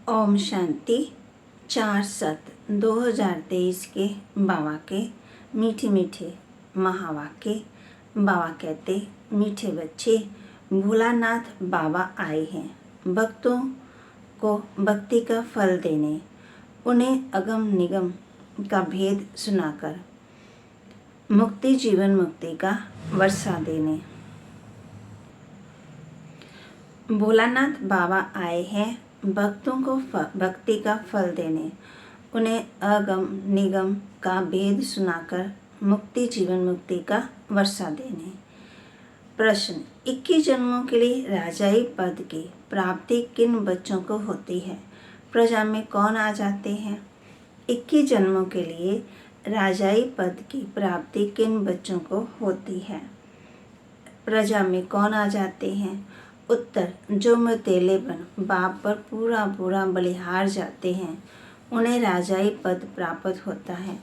ओम शांति। 4/7/2023 के बाबा के मीठे मीठे महावाक्य। बाबा कहते, मीठे बच्चे, भोलानाथ बाबा आए हैं भक्तों को भक्ति का फल देने, उन्हें अगम निगम का भेद सुनाकर मुक्ति जीवन मुक्ति का वर्षा देने। भोलानाथ बाबा आए हैं भक्तों को भक्ति का फल देने, उन्हें अगम निगम का भेद सुनाकर मुक्ति जीवन मुक्ति का वर्षा देने। प्रश्न, 21 जन्मों के लिए राजाई पद की प्राप्ति किन बच्चों को होती है? प्रजा में कौन आ जाते हैं? 21 जन्मों के लिए राजाई पद की प्राप्ति किन बच्चों को होती है? प्रजा में कौन आ जाते हैं? उत्तर, जो मतेले बन बाप पर पूरा पूरा बलिहार जाते हैं उन्हें राजाई पद प्राप्त होता है,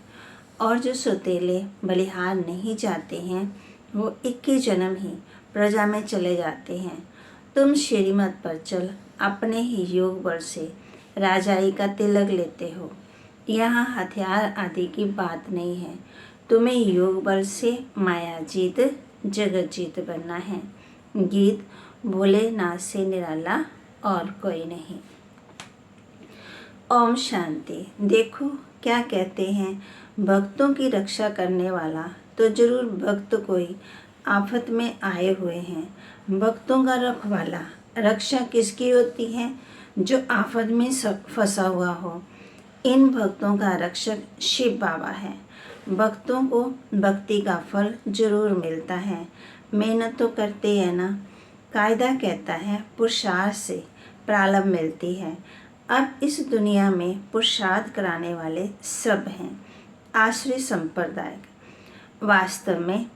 और जो सौतेले बलिहार नहीं जाते हैं वो 21 जन्म ही प्रजा में चले जाते हैं। तुम श्रीमत पर चल अपने ही योग बल से राजाई का तिलक लेते हो। यहाँ हथियार आदि की बात नहीं है, तुम्हें योग बल से माया जीत जगत जीत बनना है। गीत भोलेनाथ से निराला और कोई नहीं। ओम शांति। देखो क्या कहते हैं, भक्तों की रक्षा करने वाला तो जरूर भक्त कोई आफत में आए हुए हैं। भक्तों का रखवाला रक्षा किसकी होती है? जो आफत में फंसा हुआ हो। इन भक्तों का रक्षक शिव बाबा है। भक्तों को भक्ति का फल जरूर मिलता है, मेहनत तो करते हैं ना। कायदा कहता है पुरुषार्थ से प्रारब्ध मिलती है। अब इस दुनिया में पुरुषार्थ कराने वाले सब हैं आश्रय संप्रदाय। वास्तव में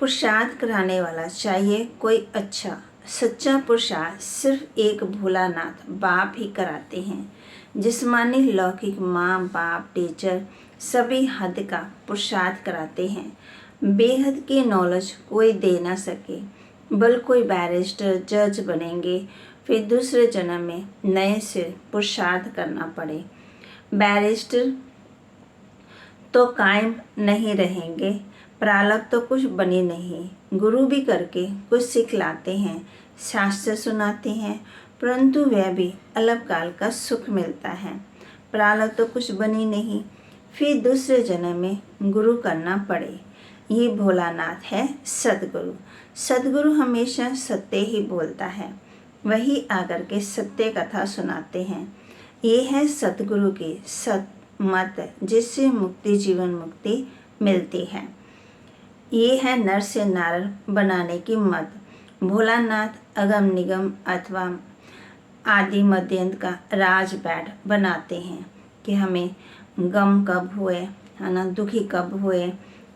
पुरुषार्थ कराने वाला चाहिए कोई अच्छा सच्चा पुरुषार्थ सिर्फ एक भोलानाथ बाप ही कराते हैं। जिस्मानी लौकिक माँ बाप टीचर सभी हद का पुरुषार्थ कराते हैं। बेहद की नॉलेज कोई दे ना सके। बल कोई बैरिस्टर जज बनेंगे, फिर दूसरे जन्म में नए से पुरुषार्थ करना पड़े। बैरिस्टर तो कायम नहीं रहेंगे, प्रारब्ध तो कुछ बने नहीं। गुरु भी करके कुछ सिखलाते हैं, शास्त्र सुनाते हैं, परंतु वह भी अल्पकाल का सुख मिलता है। प्रारब्ध तो कुछ बनी नहीं, फिर दूसरे जन्म में गुरु करना पड़े। ये भोलानाथ है सदगुरु। सदगुरु हमेशा सत्य ही बोलता है, वही आकर के सत्य कथा सुनाते हैं। ये है सतगुरु की सत मत, जिससे मुक्ति जीवन मुक्ति मिलती है। ये है नर से नारद बनाने की मत। भोलानाथ अगम निगम अथवा आदि मध्यंत का राज बैठ बनाते हैं कि हमें गम कब हुए, है ना, दुखी कब हुए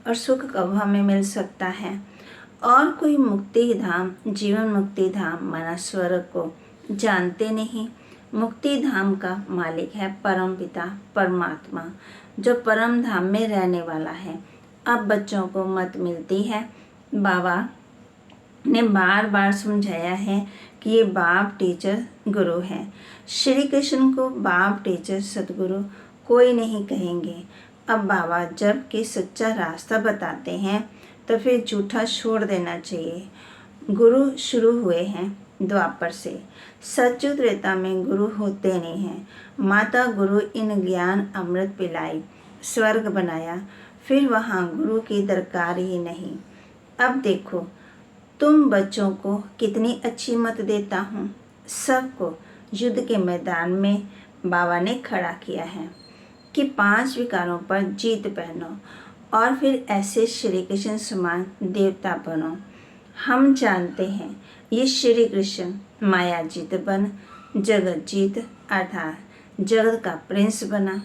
और सुख कब हमें मिल सकता है। और कोई मुक्ति धाम जीवन मुक्ति धाम माना स्वर्ग को जानते नहीं। मुक्ति धाम का मालिक है परम पिता परमात्मा, जो परम धाम में रहने वाला है। अब बच्चों को मत मिलती है। बाबा ने बार बार समझाया है कि ये बाप टीचर गुरु है। श्री कृष्ण को बाप टीचर सतगुरु कोई नहीं कहेंगे। अब बाबा जब कि सच्चा रास्ता बताते हैं तो फिर झूठा छोड़ देना चाहिए। गुरु शुरू हुए हैं द्वापर से। सच्चु त्रेता में गुरु होते नहीं हैं। माता गुरु इन ज्ञान अमृत पिलाई, स्वर्ग बनाया, फिर वहाँ गुरु की दरकार ही नहीं। अब देखो तुम बच्चों को कितनी अच्छी मत देता हूँ। सबको युद्ध के मैदान में बाबा ने खड़ा किया है कि 5 विकारों पर जीत पहनो और फिर ऐसे श्री कृष्ण समान देवता बनो। हम जानते हैं ये श्री कृष्ण माया जीत बन जगत जीत अर्थात जगत का प्रिंस बना।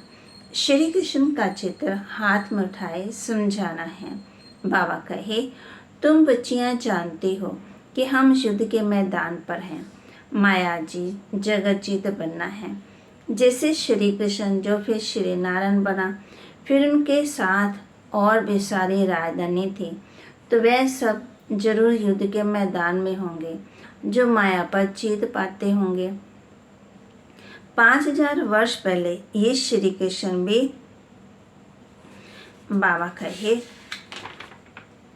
श्री कृष्ण का चित्र हाथ में उठाए समझाना है। बाबा कहे, तुम बच्चियां जानती हो कि हम युद्ध के मैदान पर हैं, माया जीत जगत जीत बनना है। जैसे श्री कृष्ण जो फिर श्री नारायण बना, फिर उनके साथ और भी सारी राजधानी थी, तो वह सब जरूर युद्ध के मैदान में होंगे। जो माया पर जीत पाते होंगे 5000 वर्ष पहले ये श्री कृष्ण भी बाबा कहे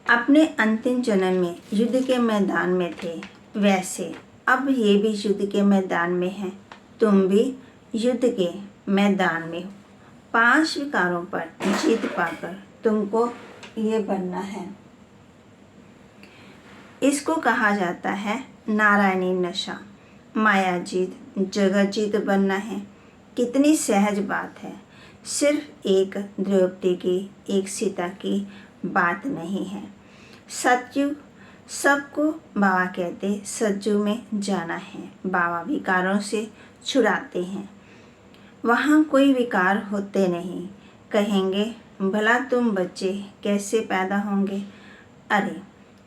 अपने अंतिम जन्म में युद्ध के मैदान में थे, वैसे अब ये भी युद्ध के मैदान में हैं। तुम भी युद्ध के मैदान में हो। 5 विकारों पर जीत पाकर तुमको ये बनना है। इसको कहा जाता है नारायणी नशा। माया जीत, जगत जीत बनना है। कितनी सहज बात है। सिर्फ एक द्रौपदी की, एक सीता की बात नहीं है। सतयुग सबको बाबा कहते सतयुग में जाना है। बाबा विकारों से छुड़ाते हैं। वहाँ कोई विकार होते नहीं। कहेंगे भला तुम बच्चे कैसे पैदा होंगे? अरे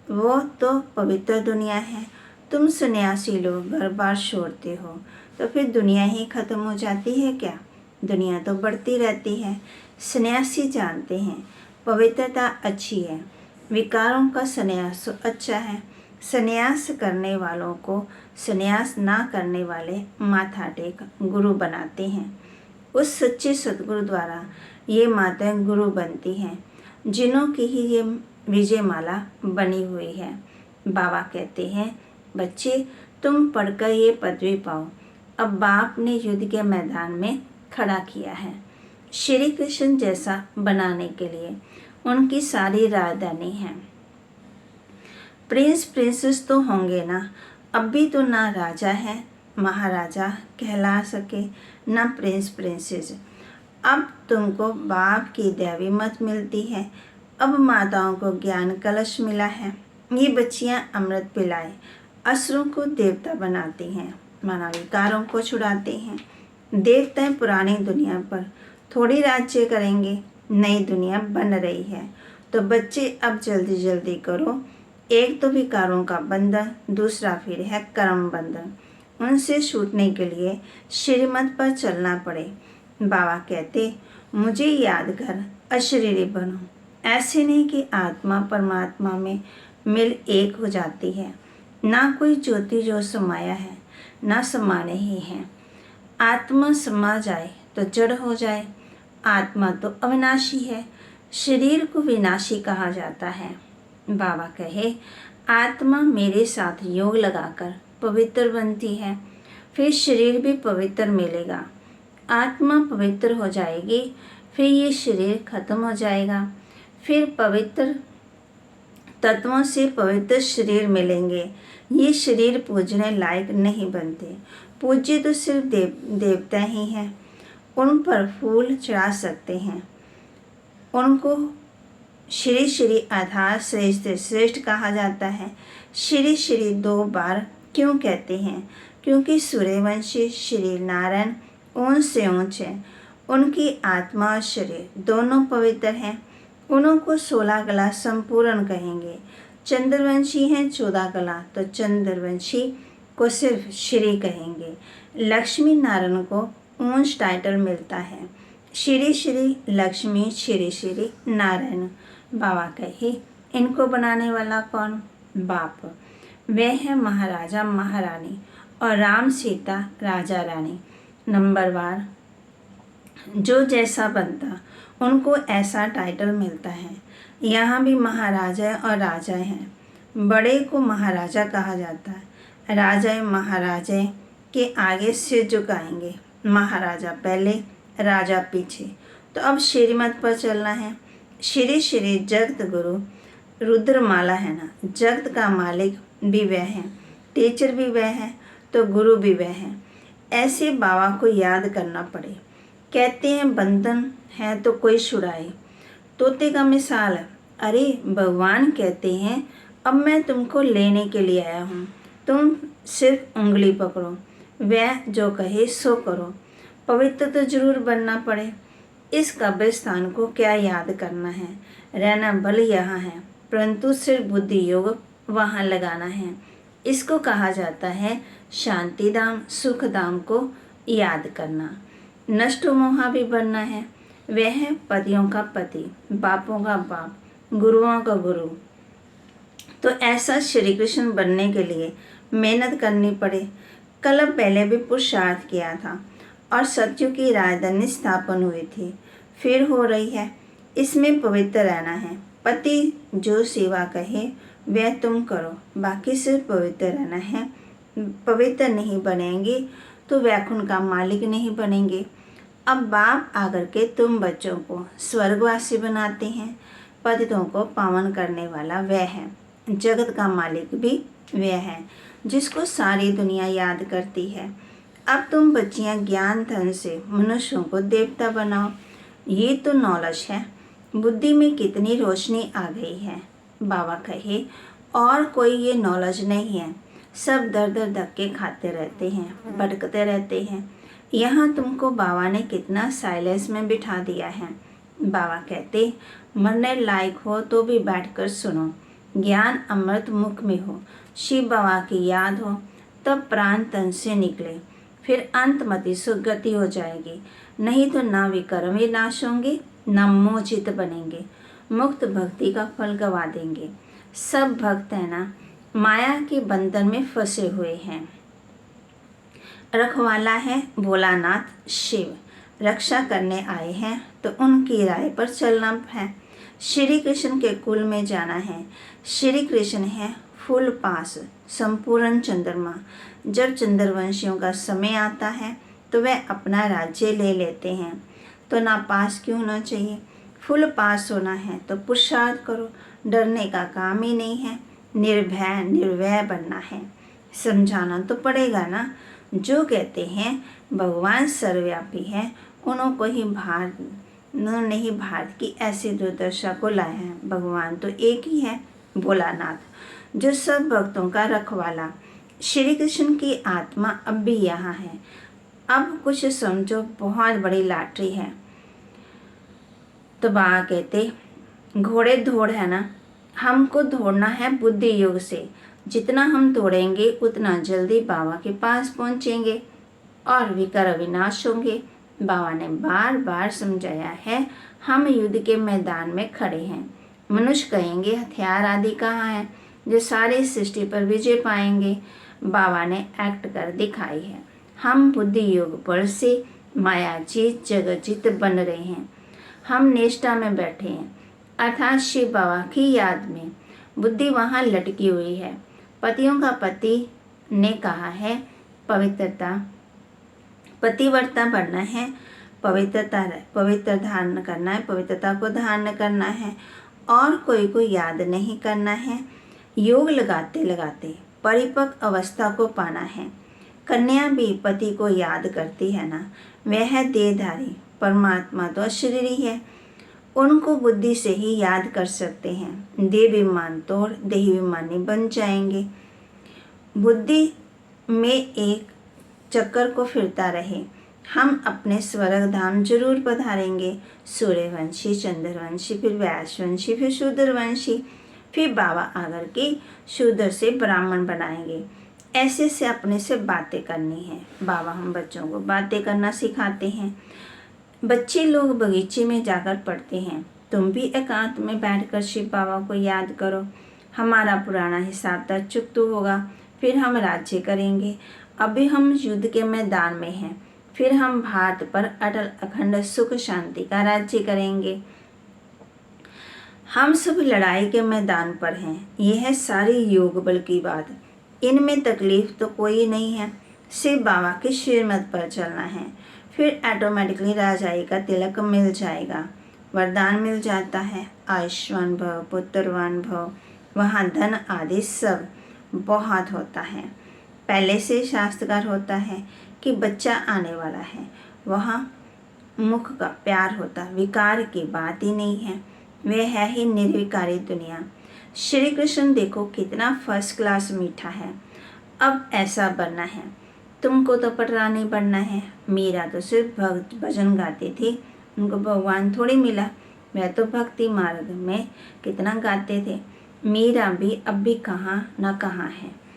वो तो पवित्र दुनिया है। तुम सन्यासी लोग घर बार छोड़ते हो तो फिर दुनिया ही खत्म हो जाती है क्या? दुनिया तो बढ़ती रहती है। सन्यासी जानते हैं पवित्रता अच्छी है, विकारों का सन्यास अच्छा है। सन्यास करने वालों को सन्यास ना करने वाले माथा टेक गुरु बनाते हैं। उस सच्चे सतगुरु द्वारा ये माताएं गुरु बनती हैं, जिन्हों की ही ये विजय माला बनी हुई है। बाबा कहते हैं बच्चे तुम पढ़कर ये पदवी पाओ। अब बाप ने युद्ध के मैदान में खड़ा किया है श्री कृष्ण जैसा बनाने के लिए। उनकी सारी राजधानी है। प्रिंस प्रिंसेस तो होंगे ना। अब भी तो ना राजा है महाराजा कहला सके, ना प्रिंस प्रिंसेस। अब तुमको बाप की दैवी मत मिलती है। अब माताओं को ज्ञान कलश मिला है। ये बच्चियां अमृत पिलाए असुरों को देवता बनाती हैं, मानव विकारों को छुड़ाते हैं। देवताएं पुरानी दुनिया पर थोड़ी राज्य करेंगे, नई दुनिया बन रही है। तो बच्चे अब जल्दी जल्दी करो। एक तो विकारों का बंधन, दूसरा फिर है कर्म बंधन। उनसे छूटने के लिए श्रीमत पर चलना पड़े। बाबा कहते मुझे याद कर अशरीरी बनो। ऐसे नहीं कि आत्मा परमात्मा में मिल एक हो जाती है। ना कोई ज्योति जो समाया है, ना समाने ही है। आत्मा समा जाए तो जड़ हो जाए। आत्मा तो अविनाशी है, शरीर को विनाशी कहा जाता है। बाबा कहे आत्मा मेरे साथ योग लगाकर पवित्र बनती है, फिर शरीर भी पवित्र मिलेगा। आत्मा पवित्र हो जाएगी, फिर ये शरीर खत्म हो जाएगा। फिर पवित्र तत्वों से पवित्र शरीर मिलेंगे। ये शरीर पूजने लायक नहीं बनते। पूज्य तो सिर्फ देवता ही हैं। उन पर फूल चढ़ा सकते हैं। उनको श्री श्री आधार श्रेष्ठ श्रेष्ठ कहा जाता है। श्री श्री 2 बार क्यों कहते हैं? क्योंकि सूर्यवंशी श्री नारायण ऊंच से ऊंच है। उनकी आत्मा और शरीर दोनों पवित्र हैं। उनको 16 कला संपूर्ण कहेंगे। चंद्रवंशी हैं 14 कला, तो चंद्रवंशी को सिर्फ श्री कहेंगे। लक्ष्मी नारायण को ऊंच टाइटल मिलता है। श्री श्री लक्ष्मी, श्री श्री नारायण। बाबा कहे इनको बनाने वाला कौन? बाप। वे हैं महाराजा महारानी और राम सीता राजा रानी। नंबरवार जो जैसा बनता उनको ऐसा टाइटल मिलता है। यहाँ भी महाराजा और राजा हैं। बड़े को महाराजा कहा जाता है। राजा महाराजा के आगे सिर झुकाएंगे। महाराजा पहले, राजा पीछे। तो अब श्रीमत पर चलना है। श्री श्री जगत गुरु रुद्रमाला है ना। जगत का मालिक भी वह है, टीचर भी वह है, तो गुरु भी वह है। ऐसे बाबा को याद करना पड़े। कहते हैं बंधन है तो कोई छुड़ाए। तोते का मिसाल है। अरे भगवान कहते हैं अब मैं तुमको लेने के लिए आया हूँ, तुम सिर्फ उंगली पकड़ो, वह जो कहे सो करो। पवित्र तो जरूर बनना पड़े। इस कब्रिस्तान को क्या याद करना है? रहना भले यहाँ है, परंतु सिर्फ बुद्धि योग वहाँ लगाना है। इसको कहा जाता है शांति धाम, सुख धाम को याद करना। नष्ट मोहा भी बनना है। वह है पतियों का पति, बापों का बाप, गुरुओं का गुरु। तो ऐसा श्री कृष्ण बनने के लिए मेहनत करनी पड़े। कल पहले भी पुरुषार्थ किया था और सत्य की राजधानी स्थापन हुई थी, फिर हो रही है। इसमें पवित्र रहना है। पति जो सेवा कहे वह तुम करो, बाकी सिर्फ पवित्र रहना है। पवित्र नहीं बनेंगे तो वैकुंठ का मालिक नहीं बनेंगे। अब बाप आकर के तुम बच्चों को स्वर्गवासी बनाते हैं। पतितों को पावन करने वाला वह है, जगत का मालिक भी वह है, जिसको सारी दुनिया याद करती है। अब तुम बच्चियां ज्ञान धन से मनुष्यों को देवता बनाओ। ये तो नॉलेज है। बुद्धि में कितनी रोशनी आ गई है। बाबा कहे और कोई ये नॉलेज नहीं है। सब दर दर धक्के खाते रहते हैं, भटकते रहते हैं। यहाँ तुमको बाबा ने कितना साइलेंस में बिठा दिया है। बाबा कहते मरने लायक हो तो भी बैठकर सुनो। ज्ञान अमृत मुख में हो, शिव बाबा की याद हो, तब प्राण तन से निकले, फिर अंतमति सुगति हो जाएगी। नहीं तो ना विकर्म नाश होंगे, ना मोचित बनेंगे, मुक्त भक्ति का फल गवा देंगे। सब भक्त है ना माया के बंधन में फंसे हुए हैं। रखवाला है भोलानाथ शिव, रक्षा करने आए हैं तो उनकी राय पर चलना है। श्री कृष्ण के कुल में जाना है। श्री कृष्ण है फुल पास, संपूर्ण चंद्रमा। जब चंद्रवंशियों का समय आता है तो वह अपना राज्य ले लेते हैं, तो ना पास क्यों होना चाहिए। फुल पास होना है तो पुरुषार्थ करो, डरने का काम ही नहीं है। निर्भय निर्वय बनना है। समझाना तो पड़ेगा ना। जो कहते हैं भगवान सर्वव्यापी है, उन्होंने ही भारत की ऐसी दुर्दशा को लाया है। भगवान तो एक ही है, भोलानाथ, जो सब भक्तों का रखवाला। श्री कृष्ण की आत्मा अब भी यहाँ है। अब कुछ समझो, बहुत बड़ी लॉटरी है। तो बाबा कहते घोड़े दौड़ है ना, हमको दौड़ना है बुद्धि योग से। जितना हम दौड़ेंगे उतना जल्दी बाबा के पास पहुँचेंगे और विकार विनाश होंगे। बाबा ने बार बार समझाया है। हम युद्ध के मैदान में खड़े हैं। मनुष्य कहेंगे हथियार आदि कहाँ हैं जो सारी सृष्टि पर विजय पाएंगे। बाबा ने एक्ट कर दिखाई है। हम बुद्धि योग बल से माया जीत जगत जीत बन रहे हैं। हम निष्ठा में बैठे हैं, अर्थात शिव बाबा की याद में। बुद्धि वहाँ लटकी हुई है। पतियों का पति ने कहा है पवित्रता, पतिव्रता बनना है, पवित्र धारण करना है, पवित्रता को धारण करना है और कोई को याद नहीं करना है। योग लगाते लगाते परिपक्व अवस्था को पाना है। कन्या भी पति को याद करती है ना, वह देहधारी परमात्मा तो अशरीरी है, उनको बुद्धि से ही याद कर सकते हैं। देह विमान तोड़ देही विमानी बन जाएंगे। बुद्धि में एक चक्कर को फिरता रहे। हम अपने स्वर्ग धाम जरूर पधारेंगे। सूर्यवंशी, चंद्रवंशी, फिर व्यासवंशी, फिर शूद्रवंशी, फिर बाबा आकर के शूद्र से ब्राह्मण बनाएंगे। ऐसे से अपने से बातें करनी है। बाबा हम बच्चों को बातें करना सिखाते हैं। बच्चे लोग बगीचे में जाकर पढ़ते हैं। तुम भी एकांत में बैठकर शिव बाबा को याद करो। हमारा पुराना हिसाब तक चुकता होगा, फिर हम राज्य करेंगे। अभी हम युद्ध के मैदान में हैं, फिर हम भारत पर अटल अखंड सुख शांति का राज्य करेंगे। हम सब लड़ाई के मैदान पर हैं। यह है सारी योग बल की बात। इनमें तकलीफ तो कोई नहीं है, सिर्फ बाबा के श्रीमत पर चलना है। फिर ऑटोमेटिकली राजाई का तिलक मिल जाएगा, वरदान मिल जाता है। आयुष्मान भव, पुत्रवान भव। वहाँ धन आदि सब बहुत होता है। पहले से शास्त्रकार होता है कि बच्चा आने वाला है। वहाँ मुख का प्यार होता, विकार की बात ही नहीं है। वह है ही निर्विकारी दुनिया। श्री कृष्ण देखो कितना फर्स्ट क्लास मीठा है। अब ऐसा बनना है। तुमको तो पटरानी बनना है। मीरा तो सिर्फ भक्त भजन गाती थी, उनको भगवान थोड़ी मिला। वह तो भक्ति मार्ग में कितना गाते थे। मीरा भी अब भी कहाँ न कहाँ है।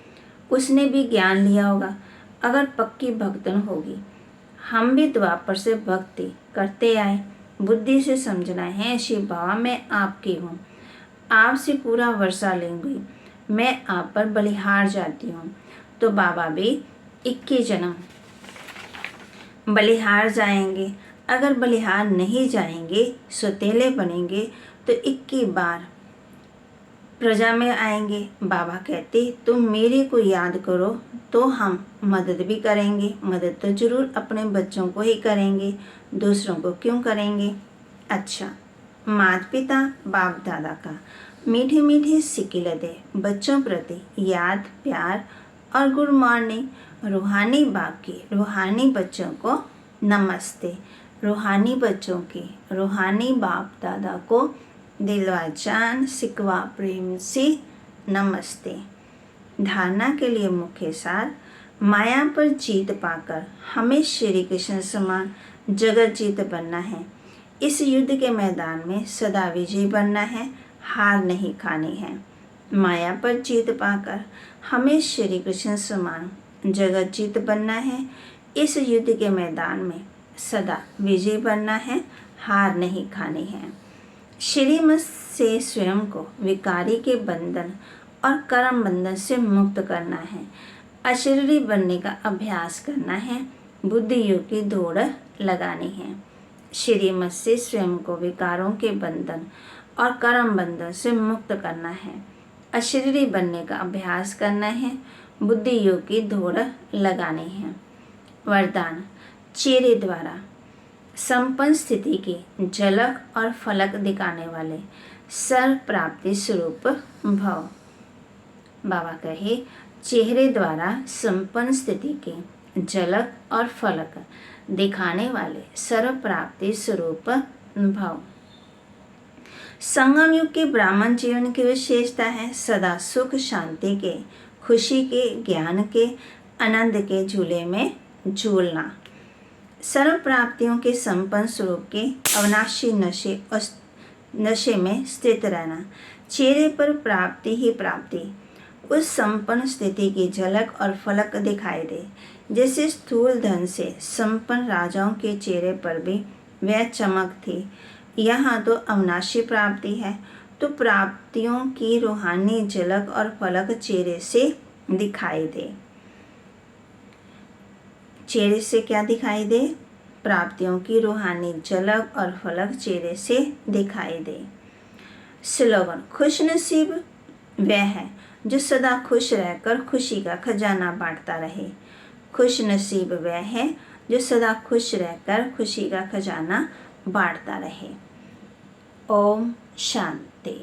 उसने भी ज्ञान लिया होगा, अगर पक्की भक्तन होगी। हम भी द्वापर से भक्ति करते आए। बुद्धि से समझना है शिव बाबा मैं आपकी हूँ, आपसे पूरा वर्षा लेंगी, मैं आप पर बलिहार जाती हूँ। तो बाबा भी 21 जन्म बलिहार जाएंगे। अगर बलिहार नहीं जाएंगे, सौतेले बनेंगे तो 21 बार प्रजा में आएंगे। बाबा कहते तुम मेरे को याद करो तो हम मदद भी करेंगे। मदद तो जरूर अपने बच्चों को ही करेंगे, दूसरों को क्यों करेंगे। अच्छा, माता पिता बाप दादा का मीठे मीठे सिकिल दे बच्चों प्रति याद प्यार और गुड मॉर्निंग। रूहानी बाप के रूहानी बच्चों को नमस्ते। रूहानी बच्चों के रूहानी बाप दादा को दिलवा जान सिकवा प्रेम से नमस्ते। धारणा के लिए मुख्य सार, माया पर जीत पाकर हमें श्री कृष्ण समान जगत जीत बनना है। इस युद्ध के मैदान में सदा विजयी बनना है, हार नहीं खानी है। माया पर जीत पाकर हमें श्री कृष्ण समान जगत जीत बनना है। इस युद्ध के मैदान में सदा विजयी बनना है, हार नहीं खानी है। श्रीमत से स्वयं को विकारी के बंधन और कर्म बंधन से मुक्त करना है। अशरीरी बनने का अभ्यास करना है, बुद्धि योग की दौड़ लगानी है। श्रीमत से स्वयं को विकारों के बंधन और कर्म बंधन से मुक्त करना है। अशरीरी बनने का अभ्यास करना है, बुद्धि योग की दौड़ लगानी है। वरदान, चेहरे द्वारा संपन्न स्थिति की झलक और फलक दिखाने वाले सर्व प्राप्ति स्वरूप भव। बाबा कहे, चेहरे द्वारा संपन्न स्थिति की झलक और फलक दिखाने वाले सर्व प्राप्ति स्वरूप भव। संगम युग के ब्राह्मण जीवन की विशेषता है सदा सुख शांति के, खुशी के, ज्ञान के, आनंद के झूले में झूलना। सर्व प्राप्तियों के संपन्न स्वरूप के अविनाशी नशे में स्थित रहना। चेहरे पर प्राप्ति ही प्राप्ति, उस संपन्न स्थिति की झलक और फलक दिखाई दे। जैसे स्थूल धन से संपन्न राजाओं के चेहरे पर भी वह चमक थी, यहाँ तो अविनाशी प्राप्ति है। तो प्राप्तियों की रूहानी झलक और फलक चेहरे से दिखाई दे। चेहरे से क्या दिखाई दे? प्राप्तियों की रूहानी झलक और फलक चेहरे से दिखाई दे। स्लोगन, खुशनसीब वह है जो सदा खुश रहकर खुशी का खजाना बांटता रहे। खुशनसीब वह है जो सदा खुश रहकर खुशी का खजाना बांटता रहे। ओम शांति।